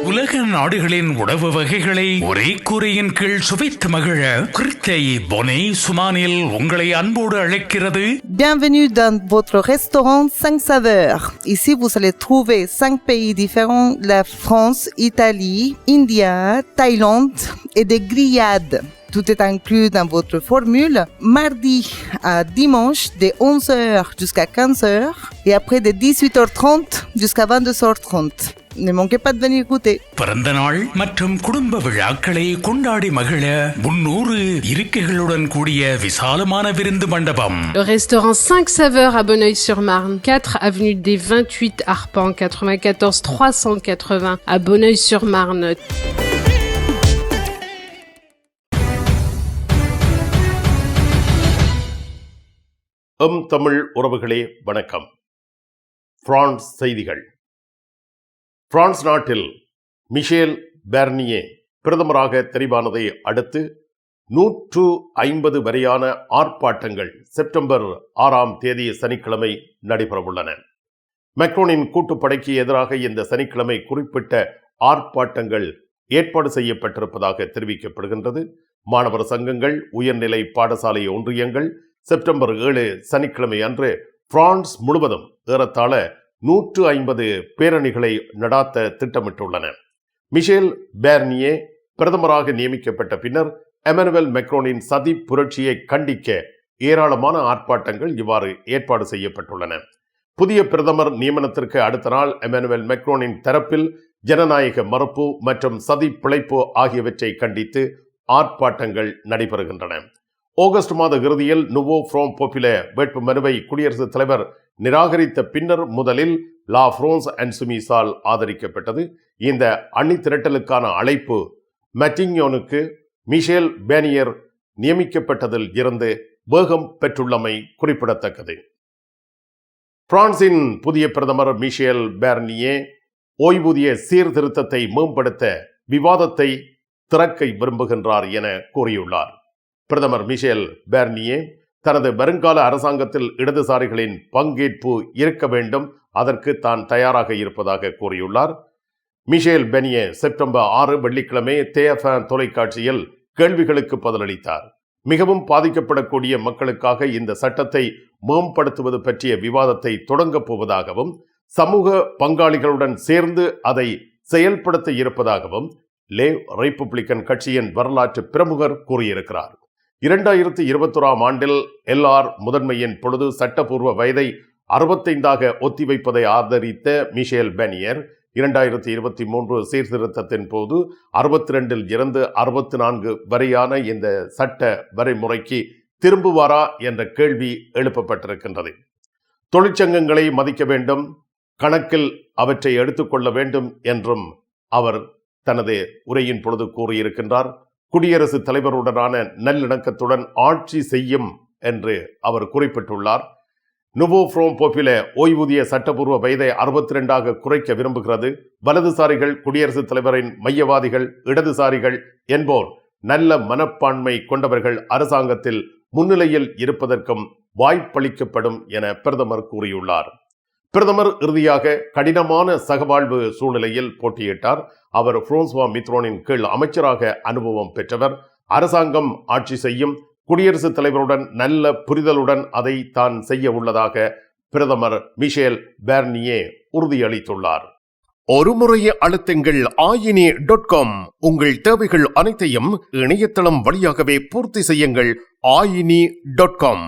உலக நாடுகளின் உணவு வகைகளை ஒரே கூரையின் கீழ் சுவைத்து மகிழ கிருத்தை பொனே சுமானில் உங்களை அன்போடு அழைக்கிறது. Bienvenue dans votre restaurant 5 saveurs. Ici, vous allez trouver 5 pays différents, la France, Italie, India, Thaïlande et des grillades. Tout est inclus dans votre formule. Mardi à dimanche, de 11h jusqu'à 15h et après de 18h30 jusqu'à 22h30. Ne manquez pas de venir goûter. பிறந்த நாள் மற்றும் குடும்ப விழாக்களை கொண்டாடி மகிழ 300 இருக்கைகளுடன் கூடிய விசாலமான விருந்து மண்டபம். Le restaurant 5 saveurs à Bonneuil-sur-Marne, 4 avenue des 28 Arpents, 94 380 à Bonneuil-sur-Marne. Tamil உறவுகளே வணக்கம். பிரான்ஸ் செய்திகள். பிரான்ஸ் நாட்டில் மிஷேல் பார்னியே பிரதமராக தெரிவானதை அடுத்து 150 வரையான ஆர்ப்பாட்டங்கள் செப்டம்பர் 6ஆம் தேதி சனிக்கிழமை நடைபெறவுள்ளன. மேக்ரோனின் கூட்டுப்படைக்கு எதிராக இந்த சனிக்கிழமை குறிப்பிட்ட ஆர்ப்பாட்டங்கள் ஏற்பாடு செய்யப்பட்டிருப்பதாக தெரிவிக்கப்படுகின்றது. மாணவர் சங்கங்கள், உயர்நிலை பாடசாலை ஒன்றியங்கள் செப்டம்பர் 7 சனிக்கிழமை அன்று பிரான்ஸ் முழுவதும் ஏறத்தாழ 150 பேரணிகளை நடாத்த திட்டமிட்டுள்ளன. மிஷேல் பார்னியே பிரதமராக நியமிக்கப்பட்ட பின்னர் எமனுவல் மேக்ரோனின் சதி புரட்சியை கண்டிக்க ஏராளமான ஆர்ப்பாட்டங்கள் இவ்வாறு ஏற்பாடு செய்யப்பட்டுள்ளன. புதிய பிரதமர் நியமனத்திற்கு அடுத்த நாள் எமனுவல் மேக்ரோனின் தரப்பில் ஜனநாயக மறுப்பு மற்றும் சதி பிழைப்பு ஆகியவற்றை கண்டித்து ஆர்ப்பாட்டங்கள் நடைபெறுகின்றன. ஆகஸ்ட் மாத இறுதியில் நுவோ ஃப்ரோம் பாப்புலர் வேட்பு மனுவை குடியரசுத் தலைவர் நிராகரித்த பின்னர் முதலில் லா பிரான்ஸ் இன்சூமிஸால் ஆதரிக்கப்பட்டது. இந்த அணி திரட்டலுக்கான அழைப்பு மட்டிங்யோனுக்கு மிஷேல் பார்னியே நியமிக்கப்பட்டதில் இருந்து வேகம் பெற்றுள்ளமை குறிப்பிடத்தக்கது. பிரான்சின் புதிய பிரதமர் மிஷேல் பார்னியே ஓய்வூதிய சீர்திருத்தத்தை மேம்படுத்த விவாதத்தை திறக்க விரும்புகின்றார் என கூறியுள்ளார். பிரதமர் மிஷேல் பார்னியே தனது வருங்கால அரசாங்கத்தில் இடதுசாரிகளின் பங்கேற்பு இருக்க வேண்டும், அதற்கு தான் தயாராக இருப்பதாக கூறியுள்ளார். மிஷேல் பார்னியே செப்டம்பர் 6 வெள்ளிக்கிழமை TF1 தொலைக்காட்சியில் கேள்விகளுக்கு பதிலளித்தார். மிகவும் பாதிக்கப்படக்கூடிய மக்களுக்காக இந்த சட்டத்தை மேம்படுத்துவது பற்றிய விவாதத்தை தொடங்கப் போவதாகவும் சமூக பங்காளிகளுடன் சேர்ந்து அதை செயல்படுத்த இருப்பதாகவும் லேவ் ரிப்பப்ளிக்கன் கட்சியின் வரலாற்று பிரமுகர் கூறியிருக்கிறார். 2021ஆம் ஆண்டில் LR முதன்மையின் பொழுது சட்டப்பூர்வ வயதை 65ஆக ஒத்திவைப்பதை ஆதரித்த மிஷேல் பார்னியே 2023 சீர்திருத்தத்தின் போது 62 இருந்து 64 வரையான இந்த சட்ட வரைமுறைக்கு திரும்புவாரா என்ற கேள்வி எழுப்பப்பட்டிருக்கின்றது. தொழிற்சங்கங்களை மதிக்க வேண்டும், கணக்கில் அவற்றை எடுத்துக்கொள்ள வேண்டும் என்றும் அவர் தனது உரையின் பொழுது கூறியிருக்கின்றார். குடியரசுத் தலைவருடனான நல்லிணக்கத்துடன் ஆட்சி செய்யும் என்று அவர் குறிப்பிட்டுள்ளார். நுவோ ஃப்ரோம் பாப்புலர் ஓய்வூதிய சட்டப்பூர்வ வயதை 62ஆக குறைக்க விரும்புகிறது. வலதுசாரிகள், குடியரசுத் தலைவரின் மையவாதிகள், இடதுசாரிகள் என்போர் நல்ல மனப்பான்மை கொண்டவர்கள் அரசாங்கத்தில் முன்னிலையில் இருப்பதற்கும் வாய்ப்பளிக்கப்படும் என பிரதமர் கூறியுள்ளார். பிரதமர் இறுதியாக கடினமான சகவாழ்வு சூழ்நிலையில் போட்டியிட்டார். அவர் பிரான்சுவா மித்ரோனின் கீழ் அமைச்சராக அனுபவம் பெற்றவர். அரசாங்கம் ஆட்சி செய்யும், குடியரசுத் தலைவருடன் நல்ல புரிதலுடன் அதை தான் செய்ய உள்ளதாக பிரதமர் மிஷேல் பார்னியே உறுதியளித்துள்ளார். ஒரு முறைய அழுத்துங்கள் ayini.com. உங்கள் தேவைகள் அனைத்தையும் இணையதளம் வழியாகவே பூர்த்தி செய்யுங்கள். ayini.com.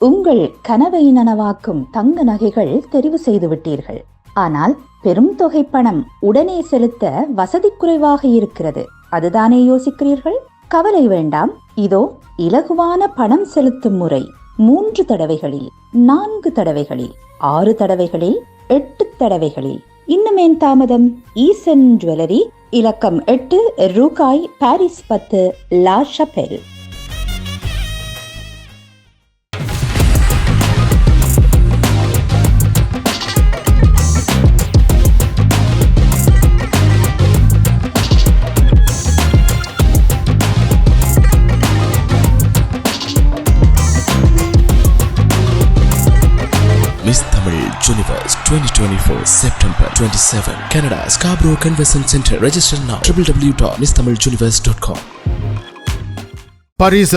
உங்கள் கனவை நனவாக்கும் தங்க நகைகள் தெரிவு செய்து விட்டீர்கள். ஆனால் பெரும் தொகை பணம் உடனே செலுத்த வசதி குறைவாக இருக்கிறது. அதுதானே யோசிக்கிறீர்கள்? கவலை வேண்டாம். இதோ இலகுவான பணம் செலுத்தும் முறை. 3 தடவைகளில், 4 தடவைகளில், 6 தடவைகளில், 8 தடவைகளில். இன்னுமேன் தாமதம்? ஈசன் ஜுவல்லரி, இலக்கம் 8, Rue Cail, Paris 10, La Chapelle. Miss Tamil Universe 2024 September 27. Canada Scarborough Convention Center. Register now. www.mistamiluniverse.com. பரிச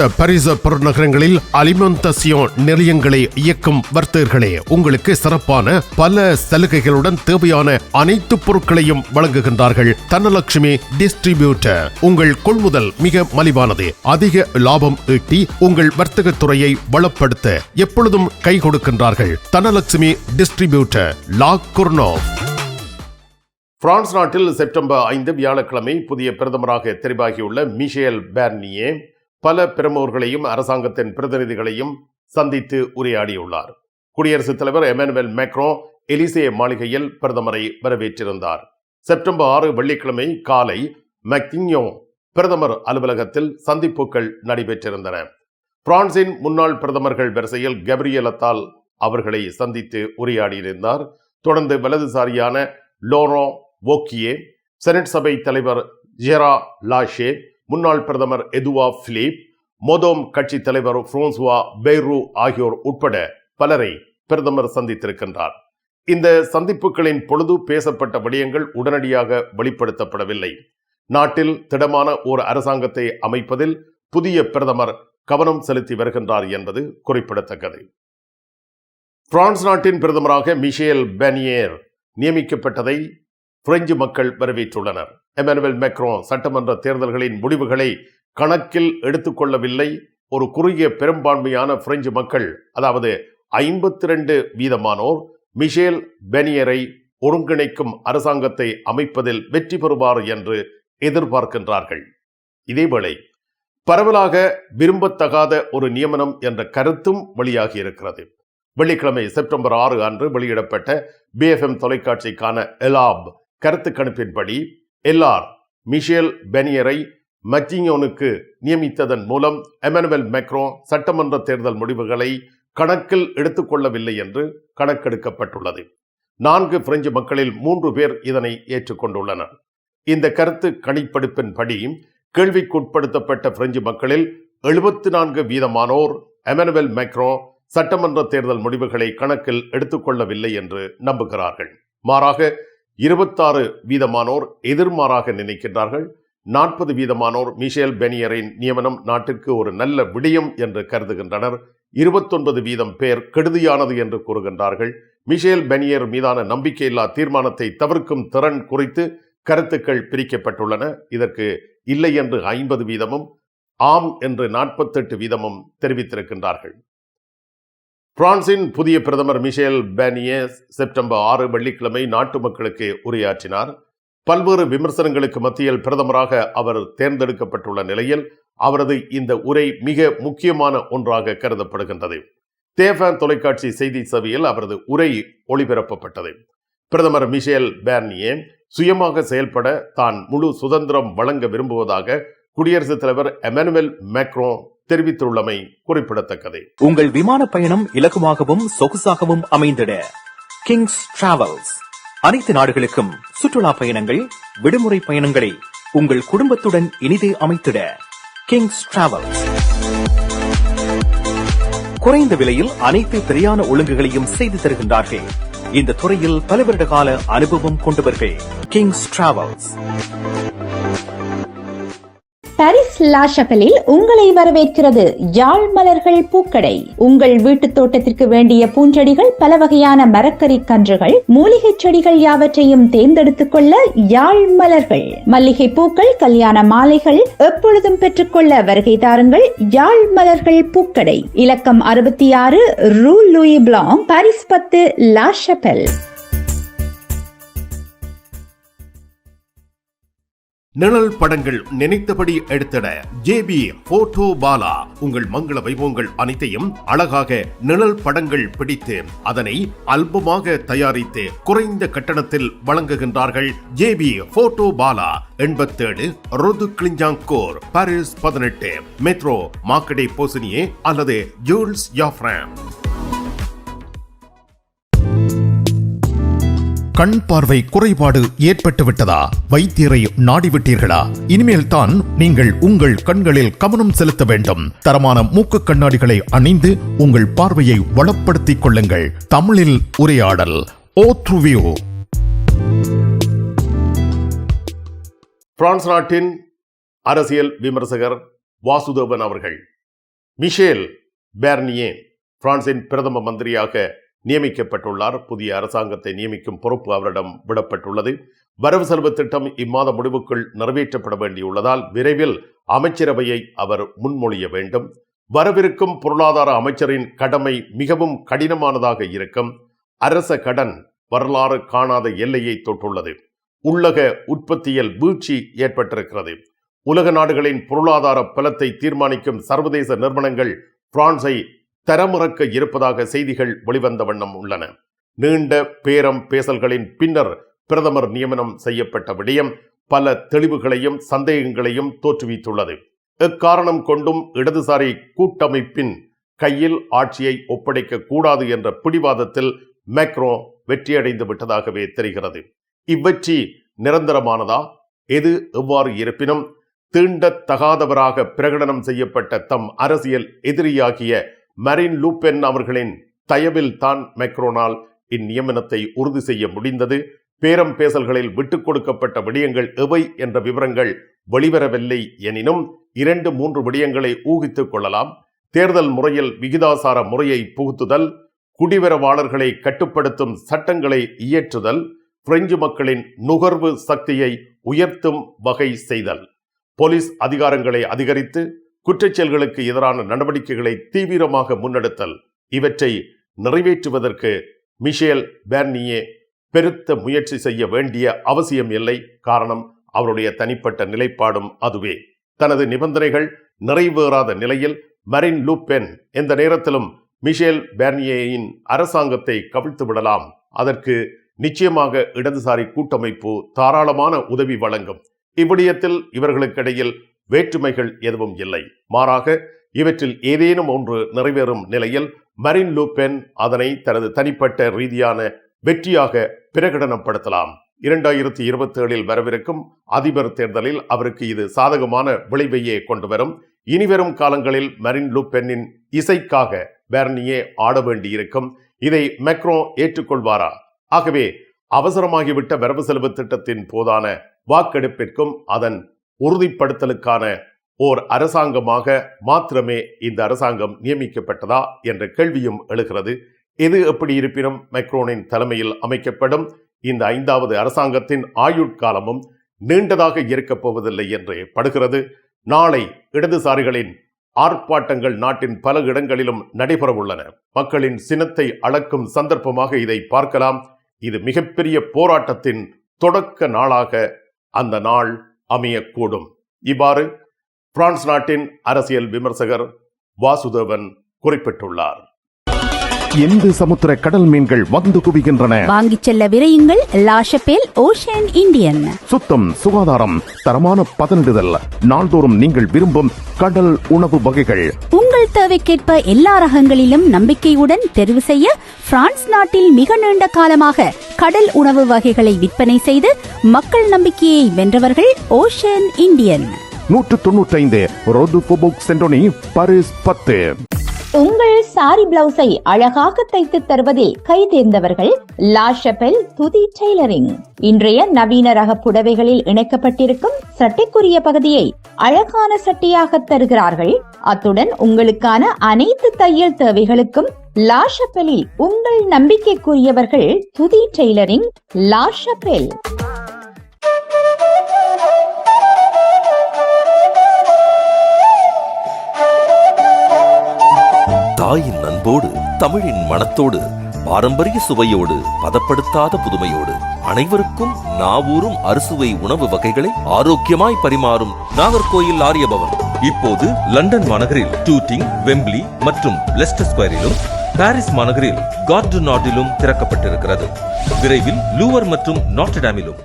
பெருநகரங்களில் அலிமெண்டசியோன் நிலையங்களை இயக்கும் வர்த்தகர்களே, உங்களுக்கு சிறப்பான பல சலுகைகளுடன் தேவையான அனைத்து பொருட்களையும் வழங்குகின்றார்கள் தனலட்சுமி டிஸ்ட்ரிபியூட்டர். உங்கள் கொள்முதல் மிக மலிவானது. அதிக லாபம் ஈட்டி உங்கள் வர்த்தக துறையை வளப்படுத்த எப்பொழுதும் கை கொடுக்கின்றார்கள் தனலட்சுமி டிஸ்ட்ரிபியூட்டர், லா குர்னோவ். பிரான்ஸ் நாட்டில் செப்டம்பர் 5 வியாழக்கிழமை புதிய பிரதமராக தெரிவாகியுள்ள மிஷேல் பேர்னியே பல பிரமுகர்களையும் அரசாங்கத்தின் பிரதிநிதிகளையும் சந்தித்து உரையாடியுள்ளார். குடியரசுத் தலைவர் எமனுவேல் மேக்ரோ எலிசே மாளிகையில் பிரதமரை வரவேற்றிருந்தார். செப்டம்பர் 6 வெள்ளிக்கிழமை காலை மக்னியோ பிரதமர் அலுவலகத்தில் சந்திப்புகள் நடைபெற்றிருந்தன. பிரான்சின் முன்னாள் பிரதமர்கள் வரிசையில் கேப்ரியல் அத்தால் அவர்களை சந்தித்து உரையாடியிருந்தார். தொடர்ந்து வலதுசாரியான லோரோ வோக்கியே, செனட் சபை தலைவர் ஜெரா லாஷே, முன்னாள் பிரதமர் எதுவா பிலிப், மோதோம் கட்சி தலைவர் பிரான்சுவா பெய்ரூ ஆகியோர் உட்பட பலரை பிரதமர் சந்தித்திருக்கின்றார். இந்த சந்திப்புகளின் பொழுது பேசப்பட்ட விடயங்கள் உடனடியாக வெளிப்படுத்தப்படவில்லை. நாட்டில் திடமான ஒரு அரசாங்கத்தை அமைப்பதில் புதிய பிரதமர் கவனம் செலுத்தி வருகின்றார் என்பது குறிப்பிடத்தக்கது. பிரான்ஸ் நாட்டின் பிரதமராக மிஷேல் பேர்னியர் நியமிக்கப்பட்டதை பிரெஞ்சு மக்கள் வரவேற்றுள்ளனர். எமனுவேல் மேக்ரோ சட்டமன்ற தேர்தல்களின் முடிவுகளை கணக்கில் எடுத்துக்கொள்ளவில்லை. ஒரு குறுகிய பெரும்பான்மையான பிரெஞ்சு மக்கள், அதாவது 52% மிஷேல் பேர்னியரை ஒருங்கிணைக்கும் அரசாங்கத்தை அமைப்பதில் வெற்றி பெறுவார் என்று எதிர்பார்க்கின்றார்கள். இதேவேளை பரவலாக விரும்பத்தகாத ஒரு நியமனம் என்ற கருத்தும் வெளியாகி இருக்கிறது. வெள்ளிக்கிழமை செப்டம்பர் 6 அன்று வெளியிடப்பட்ட BFM தொலைக்காட்சிக்கான எலாப் கருத்து கணிப்பின்படி எல்லார் மிஷேல் பேர்னியரை மக்னியோனுக்கு நியமித்ததன் மூலம் எமனுவேல் மேக்ரோ சட்டமன்ற தேர்தல் முடிவுகளை கணக்கில் எடுத்துக்கொள்ளவில்லை என்று கணக்கெடுக்கப்பட்டுள்ளது. 4 பிரெஞ்சு மக்களில் 3 பேர் இதனை ஏற்றுக்கொண்டுள்ளனர். இந்த கருத்து கணிப்பெடுப்பின்படி கேள்விக்குட்படுத்தப்பட்ட பிரெஞ்சு மக்களில் 74% எமனுவேல் மேக்ரோ சட்டமன்ற தேர்தல் முடிவுகளை கணக்கில் எடுத்துக்கொள்ளவில்லை என்று நம்புகிறார்கள். மாறாக 26% எதிர்மாறாக நினைக்கின்றார்கள். 40% மிஷேல் பேர்னியரின் நியமனம் நாட்டிற்கு ஒரு நல்ல விடயம் என்று கருதுகின்றனர். 29% பேர் கெடுதியானது என்று கூறுகின்றார்கள். மிஷேல் பேர்னியர் மீதான நம்பிக்கையில்லா தீர்மானத்தை தவிர்க்கும் திறன் குறித்து கருத்துக்கள் பிரிக்கப்பட்டுள்ளன. இதற்கு இல்லை என்று 50%, ஆம் என்று 48% தெரிவித்திருக்கின்றார்கள். பிரான்சின் புதிய பிரதமர் மிஷேல் பேர்னியே செப்டம்பர் 6 வெள்ளிக்கிழமை நாட்டு மக்களுக்கு உரையாற்றினார். பல்வேறு விமர்சனங்களுக்கு மத்தியில் பிரதமராக அவர் தேர்ந்தெடுக்கப்பட்டுள்ள நிலையில் அவரது இந்த உரை மிக முக்கியமான ஒன்றாக கருதப்படுகின்றது. TF1 தொலைக்காட்சி செய்தி சேவையில் அவரது உரை ஒளிபரப்பப்பட்டது. பிரதமர் மிஷேல் பேர்னியே சுயமாக செயல்பட தான் முழு சுதந்திரம் வழங்க விரும்புவதாக குடியரசுத் தலைவர் எமனுவேல் மேக்ரோ தெரிவித்துள்ளமை குறிப்பிடத்தக்கது. உங்கள் விமான பயணம் இலகுவாகவும் சொகுசாகவும் அமைந்திட கிங்ஸ் டிராவல்ஸ் அனைத்து நாடுகளுக்கும் சுற்றுலா பயணங்கள், விடுமுறை பயணங்களை உங்கள் குடும்பத்துடன் இனிதே அமைத்திட கிங்ஸ் டிராவல்ஸ் குறைந்த விலையில் அனைத்து பிரியாண ஒழுங்குகளையும் செய்து தருகின்றார்கள். இந்த துறையில் பல வருட கால அனுபவம் கொண்டவர்கள் கிங்ஸ் டிராவல்ஸ். பாரிஸ் லா ஷபெலில் உங்களை வரவேற்கிறது யாழ் மலர்கள் பூக்கடை. உங்கள் வீட்டு தோட்டத்திற்கு வேண்டிய பூஞ்செடிகள், பல வகையான மரக்கறி கன்றுகள், மூலிகை செடிகள் யாவற்றையும் தேர்ந்தெடுத்துக் கொள்ள யாழ் மலர்கள். மல்லிகை பூக்கள், கல்யாண மாலைகள் எப்பொழுதும் பெற்றுக்கொள்ள வருகை தாருங்கள் யாழ் மலர்கள் பூக்கடை. இலக்கம் 66 rue Louis Blanc, Paris 10, La Chapelle. நிழல் படங்கள் நினைத்தபடி எடுத்திட JB போட்டோ பாலா. உங்கள் மங்கள வைபவங்கள் அனைத்தையும் அழகாக நிழல் படங்கள் பிடித்து அதனை ஆல்பமாக தயாரித்து குறைந்த கட்டணத்தில் வழங்குகின்றார்கள் JB photo Bala. 87 Rue de Clignancourt, Paris 18, metro Marcadet Poissonniers அல்லது ஜூல்ஸ் யாஃப்ராம். கண் பார்வை குறைபாடு ஏற்பட்டு விட்டதா? வைத்தியரை நாடிவிட்டீர்களா? இனிமேல் தான் நீங்கள் உங்கள் கண்களில் கவனம் செலுத்த வேண்டும். தரமான மூக்கு கண்ணாடிகளை அணிந்து உங்கள் பார்வையை வளப்படுத்திக் கொள்ளுங்கள். தமிழில் உரையாடல் ஓத்ருவியூ. பிரான்ஸ் நாட்டின் அரசியல் விமர்சகர் வாசுதேவன் அவர்கள் மிஷேல் பேர்னியே பிரான்சின் பிரதம மந்திரியாக நியமிக்கப்பட்டுள்ளார். புதிய அரசாங்கத்தை நியமிக்கும் பொறுப்பு அவரிடம் விடப்பட்டுள்ளது. வரவு செலவு திட்டம் இம்மாத முடிவுக்குள் நிறைவேற்றப்பட வேண்டியுள்ளதால் விரைவில் அமைச்சரவையை அவர் முன்மொழிய வேண்டும். வரவிருக்கும் பொருளாதார அமைச்சரின் கடமை மிகவும் கடினமானதாக இருக்கும். அரச கடன் வரலாறு காணாத எல்லையை தொட்டுள்ளது. உள்ளக உற்பத்தியில் வீழ்ச்சி ஏற்பட்டிருக்கிறது. உலக நாடுகளின் பொருளாதார பலத்தை தீர்மானிக்கும் சர்வதேச நிறுவனங்கள் பிரான்சை தரமிறக்க இருப்பதாக செய்திகள் வெளிவந்த வண்ணம் உள்ளன. நீண்ட பேரம் பேசல்களின் பின்னர் பிரதமர் நியமனம் செய்யப்பட்ட விடயம் பல தெளிவுகளையும் சந்தேகங்களையும் தோற்றுவித்துள்ளது. எக்காரணம் கொண்டும் இடதுசாரி கூட்டமைப்பின் கையில் ஆட்சியை ஒப்படைக்க கூடாது என்ற பிடிவாதத்தில் மேக்ரோ வெற்றியடைந்து விட்டதாகவே தெரிகிறது. இவ்வெற்றி நிரந்தரமானதா? எது எவ்வாறு இருப்பினும் தீண்டத்தகாதவராக பிரகடனம் செய்யப்பட்ட தம் அரசியல் எதிரியாகிய மரின் லூபென் அவர்களின் தயவில் தான் மேக்ரோனால் இந்நியமனத்தை உறுதி செய்ய முடிந்தது. பேரம் பேசல்களில் விட்டுக் கொடுக்கப்பட்ட விடயங்கள் எவை என்ற விவரங்கள் வெளிவரவில்லை எனினும் 2-3 விடயங்களை ஊகித்துக் கொள்ளலாம். தேர்தல் முறையில் விகிதாசார முறையை புகுத்துதல், குடிவரவாளர்களை கட்டுப்படுத்தும் சட்டங்களை இயற்றுதல், பிரெஞ்சு மக்களின் நுகர்வு சக்தியை உயர்த்தும் வகை செய்தல், போலீஸ் அதிகாரங்களை அதிகரித்து குற்றச்செயல்களுக்கு எதிரான நடவடிக்கைகளை தீவிரமாக முன்னெடுத்தல், இவற்றை நிறைவேற்றுவதற்கு மிஷேல் பேர்னியே பெருத்த முயற்சி செய்ய வேண்டிய அவசியம் இல்லை. காரணம், அவருடைய தனிப்பட்ட நிலைப்பாடும் அதுவே. தனது நிபந்தனைகள் நிறைவேறாத நிலையில் மரின் லூபென் எந்த நேரத்திலும் மிஷேல் பேர்னியேயின் அரசாங்கத்தை கவிழ்த்து விடலாம். அதற்கு நிச்சயமாக இடதுசாரி கூட்டமைப்பு தாராளமான உதவி வழங்கும். இவ்விடயத்தில் இவர்களுக்கிடையில் வேற்றுமைகள் எதுவும் இல்லை. மாறாக இவற்றில் ஏதேனும் ஒன்று நிறைவேறும் நிலையில் மரின் லூபென் அதனை தனது தனிப்பட்ட ரீதியான வெற்றியாக பிரகடனப்படுத்தலாம். 2027 வரவிருக்கும் அதிபர் தேர்தலில் அவருக்கு இது சாதகமான விளைவையே கொண்டு வரும். இனிவரும் காலங்களில் மரின் லூபென்னின் இசைக்காக பேர்னியே ஆட வேண்டியிருக்கும். இதை மேக்ரோ ஏற்றுக்கொள்வாரா? ஆகவே அவசரமாகிவிட்ட வரவு செலவு திட்டத்தின் போதான வாக்கெடுப்பிற்கும் அதன் உறுதிப்படுத்தலுக்கான ஓர் அரசாங்கமாக மாத்திரமே இந்த அரசாங்கம் நியமிக்கப்பட்டதா என்ற கேள்வியும் எழுகிறது. எது எப்படி இருப்பினும் மேக்ரோனின் தலைமையில் அமைக்கப்படும் இந்த 5வது அரசாங்கத்தின் ஆயுட்காலமும் நீண்டதாக இருக்கப் போவதில்லை என்றே படுகிறது. நாளை இடதுசாரிகளின் ஆர்ப்பாட்டங்கள் நாட்டின் பல இடங்களிலும் நடைபெறவுள்ளன. மக்களின் சினத்தை அளக்கும் சந்தர்ப்பமாக இதை பார்க்கலாம். இது மிகப்பெரிய போராட்டத்தின் தொடக்க நாளாக அந்த நாள் அமையக்கூடும். இவ்வாறு பிரான்ஸ் நாட்டின் அரசியல் விமர்சகர் வாசுதேவன் குறிப்பிட்டுள்ளார். எந்த சமுத்திர கடல் மீன்கள் வந்து குவிகின்றன. வாங்கிச் செல்ல விரையுங்கள். La Chapelle Ocean Indian. சுத்தம், சுகாதாரம், தரமான பதனிடுதல், நாள்தோறும் நீங்கள் விரும்பும் கடல் உணவு வகைகள் உங்கள் தேவைக்கேற்ப எல்லா ரகங்களிலும் நம்பிக்கையுடன் தெரிவு செய்ய பிரான்ஸ் நாட்டில் மிக நீண்ட காலமாக கடல் உணவு வகைகளை விற்பனை செய்து மக்கள் நம்பிக்கையை வென்றவர்கள் ஓஷன் இந்தியன். 195 ரோது ஃபோபோக் சென்டோனி, பாரிஸ் 10. உங்கள் சாரி பிளவுஸை அழகாக தைத்து தருவதில் கை தேர்ந்தவர்கள் லா ஷபெல் துதி டெய்லரிங். இன்றைய நவீன ரக புடவைகளில் இணைக்கப்பட்டிருக்கும் சட்டைக்குரிய பகுதியை அழகான சட்டையாக தருகிறார்கள். அத்துடன் உங்களுக்கான அனைத்து தையல் தேவைகளுக்கும் லா ஷபெலில் உங்கள் நம்பிக்கைக்குரியவர்கள் துதி டெய்லரிங், லா ஷபெல். தாயின் அன்போடு, தமிழின் மணத்தோடு, பாரம்பரிய சுவையோடு, பதப்படுத்தாத புதுமையோடு அனைவருக்கும் நாவூரும் அறுசுவை உணவு வகைகளை ஆரோக்கியமாய் பரிமாறும் நாகர்கோயில் ஆரியபவன் இப்போது லண்டன் மாநகரில் டூட்டிங், வெம்பிளி மற்றும் லெஸ்டர் ஸ்கொயரிலும், பாரிஸ் மாநகரில் கார்டு நாட்டிலும் திறக்கப்பட்டிருக்கிறது. விரைவில் லூவர் மற்றும் நாட்டர்டாமிலும்